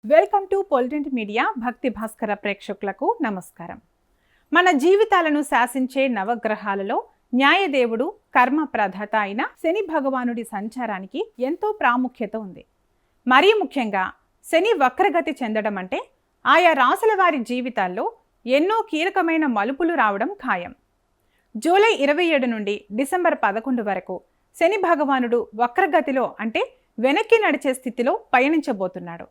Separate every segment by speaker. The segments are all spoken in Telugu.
Speaker 1: వెల్కమ్ టు పొలిటింట్ మీడియా భక్తి భాస్కర ప్రేక్షకులకు నమస్కారం. మన జీవితాలను శాసించే నవగ్రహాలలో న్యాయదేవుడు కర్మ ప్రదాత అయిన శని భగవానుడి సంచారానికి ఎంతో ప్రాముఖ్యత ఉంది. మరీ ముఖ్యంగా శని వక్రగతి చెందడం అంటే ఆయా రాసుల వారి జీవితాల్లో ఎన్నో కీలకమైన మలుపులు రావడం ఖాయం. జూలై 27 నుండి డిసెంబర్ 11 వరకు శని భగవానుడు వక్రగతిలో అంటే వెనక్కి నడిచే స్థితిలో పయనించబోతున్నాడు.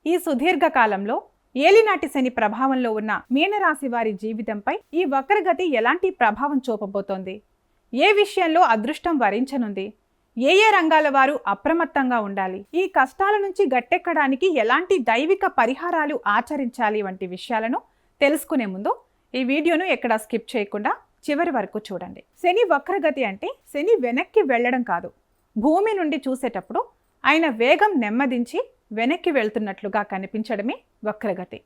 Speaker 1: ఈ సుదీర్ఘ కాలంలో ఏలినాటి శని ప్రభావంలో ఉన్న మీనరాశి వారి జీవితంపై ఈ వక్రగతి ఎలాంటి ప్రభావం చూపబోతోంది? ఏ విషయంలో అదృష్టం వరించనుంది? ఏ రంగాల వారు అప్రమత్తంగా ఉండాలి? ఈ కష్టాల నుంచి గట్టెక్కడానికి ఎలాంటి దైవిక పరిహారాలు ఆచరించాలి వంటి విషయాలను తెలుసుకునే ముందు ఈ వీడియోను ఎక్కడా స్కిప్ చేయకుండా చివరి వరకు చూడండి. శని వక్రగతి అంటే శని వెనక్కి వెళ్ళడం కాదు. భూమి నుండి చూసేటప్పుడు ఆయన వేగం నెమ్మదించి వెనక్కి వెళ్తున్నట్లుగా కనిపించడమే వక్రగతి.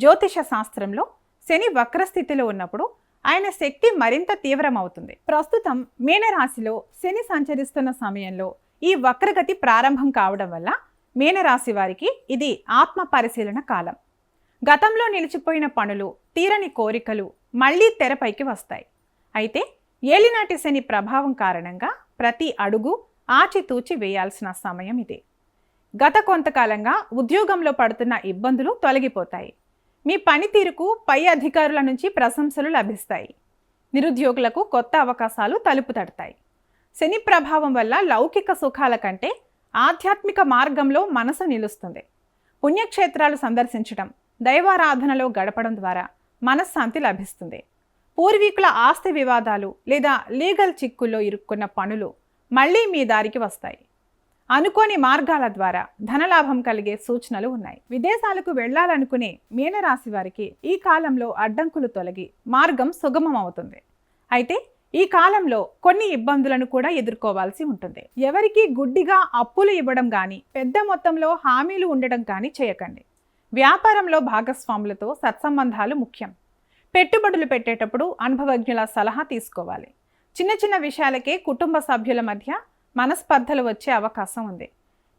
Speaker 1: జ్యోతిష శాస్త్రంలో శని వక్రస్థితిలో ఉన్నప్పుడు ఆయన శక్తి మరింత తీవ్రమవుతుంది. ప్రస్తుతం మీనరాశిలో శని సంచరిస్తున్న సమయంలో ఈ వక్రగతి ప్రారంభం కావడం వల్ల మీనరాశి వారికి ఇది ఆత్మ పరిశీలన కాలం. గతంలో నిలిచిపోయిన పనులు, తీరని కోరికలు మళ్లీ తెరపైకి వస్తాయి. అయితే ఏలినాటి శని ప్రభావం కారణంగా ప్రతి అడుగు ఆచితూచి వేయాల్సిన సమయం ఇది. గత కొంతకాలంగా ఉద్యోగంలో పడుతున్న ఇబ్బందులు తొలగిపోతాయి. మీ పనితీరుకు పై అధికారుల నుంచి ప్రశంసలు లభిస్తాయి. నిరుద్యోగులకు కొత్త అవకాశాలు తలుపు తడతాయి. శని ప్రభావం వల్ల లౌకిక సుఖాల కంటే ఆధ్యాత్మిక మార్గంలో మనసు నిలుస్తుంది. పుణ్యక్షేత్రాలు సందర్శించడం, దైవారాధనలో గడపడం ద్వారా మనశ్శాంతి లభిస్తుంది. పూర్వీకుల ఆస్తి వివాదాలు లేదా లీగల్ చిక్కుల్లో ఇరుక్కున్న పనులు మళ్లీ మీ దారికి వస్తాయి. అనుకోని మార్గాల ద్వారా ధనలాభం కలిగే సూచనలు ఉన్నాయి. విదేశాలకు వెళ్లాలనుకునే మీనరాశి వారికి ఈ కాలంలో అడ్డంకులు తొలగి మార్గం సుగమం అవుతుంది. అయితే ఈ కాలంలో కొన్ని ఇబ్బందులను కూడా ఎదుర్కోవాల్సి ఉంటుంది. ఎవరికి గుడ్డిగా అప్పులు ఇవ్వడం కానీ, పెద్ద మొత్తంలో హామీలు ఉండడం కానీ చేయకండి. వ్యాపారంలో భాగస్వాములతో సత్సంబంధాలు ముఖ్యం. పెట్టుబడులు పెట్టేటప్పుడు అనుభవజ్ఞుల సలహా తీసుకోవాలి. చిన్న చిన్న విషయాలకే కుటుంబ సభ్యుల మధ్య మనస్పర్ధలు వచ్చే అవకాశం ఉంది.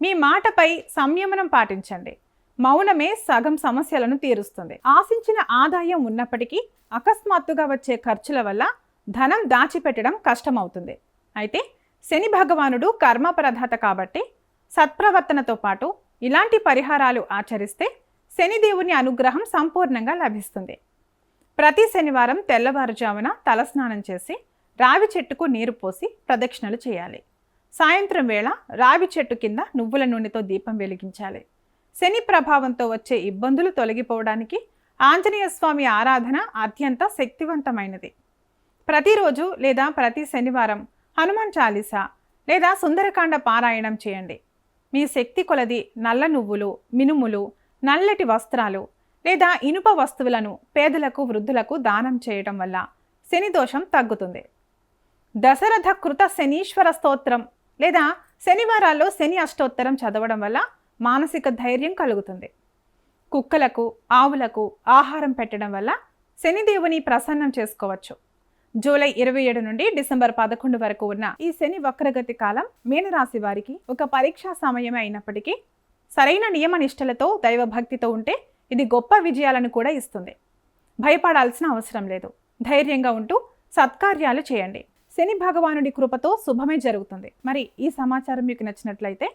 Speaker 1: మీ మాటపై సంయమనం పాటించండి. మౌనమే సగం సమస్యలను తీరుస్తుంది. ఆశించిన ఆదాయం ఉన్నప్పటికీ అకస్మాత్తుగా వచ్చే ఖర్చుల వల్ల ధనం దాచిపెట్టడం కష్టమవుతుంది. అయితే శని భగవానుడు కర్మ ప్రదాత కాబట్టి సత్ప్రవర్తనతో పాటు ఇలాంటి పరిహారాలు ఆచరిస్తే శనిదేవుని అనుగ్రహం సంపూర్ణంగా లభిస్తుంది. ప్రతి శనివారం తెల్లవారుజామున తలస్నానం చేసి రావి చెట్టుకు నీరు పోసి ప్రదక్షిణలు చేయాలి. సాయంత్రం వేళ రావి చెట్టు కింద నువ్వుల నూనెతో దీపం వెలిగించాలి. శని ప్రభావంతో వచ్చే ఇబ్బందులు తొలగిపోవడానికి ఆంజనేయ స్వామి ఆరాధన అత్యంత శక్తివంతమైనది. ప్రతిరోజు లేదా ప్రతి శనివారం హనుమాన్ చాలీసా లేదా సుందరకాండ పారాయణం చేయండి. మీ శక్తి కొలది నల్ల నువ్వులు, మినుములు, నల్లటి వస్త్రాలు లేదా ఇనుప వస్తువులను పేదలకు, వృద్ధులకు దానం చేయడం వల్ల శని దోషం తగ్గుతుంది. దశరథ కృత శనీశ్వర స్తోత్రం లేదా శనివారాల్లో శని అష్టోత్తరం చదవడం వల్ల మానసిక ధైర్యం కలుగుతుంది. కుక్కలకు, ఆవులకు ఆహారం పెట్టడం వల్ల శనిదేవుని ప్రసన్నం చేసుకోవచ్చు. జూలై 27 నుండి డిసెంబర్ 11 వరకు ఉన్న ఈ శని వక్రగతి కాలం మీనరాశి వారికి ఒక పరీక్షా సమయమే అయినప్పటికీ సరైన నియమనిష్టలతో దైవభక్తితో ఉంటే ఇది గొప్ప విజయాలను కూడా ఇస్తుంది. భయపడాల్సిన అవసరం లేదు. ధైర్యంగా ఉంటూ సత్కార్యాలు చేయండి. శని భగవానుడి కృపతో శుభమే జరుగుతుంది. మరి ఈ సమాచారం మీకు నచ్చినట్లయితే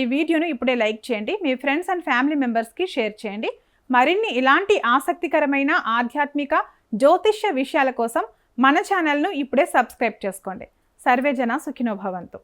Speaker 1: ఈ వీడియోను ఇప్పుడే లైక్ చేయండి. మీ ఫ్రెండ్స్ అండ్ ఫ్యామిలీ మెంబర్స్కి షేర్ చేయండి. మరిన్ని ఇలాంటి ఆసక్తికరమైన ఆధ్యాత్మిక జ్యోతిష్య విషయాల కోసం మన ఛానల్ను ఇప్పుడే సబ్స్క్రైబ్ చేసుకోండి. సర్వే జన సుఖినో భవంతు.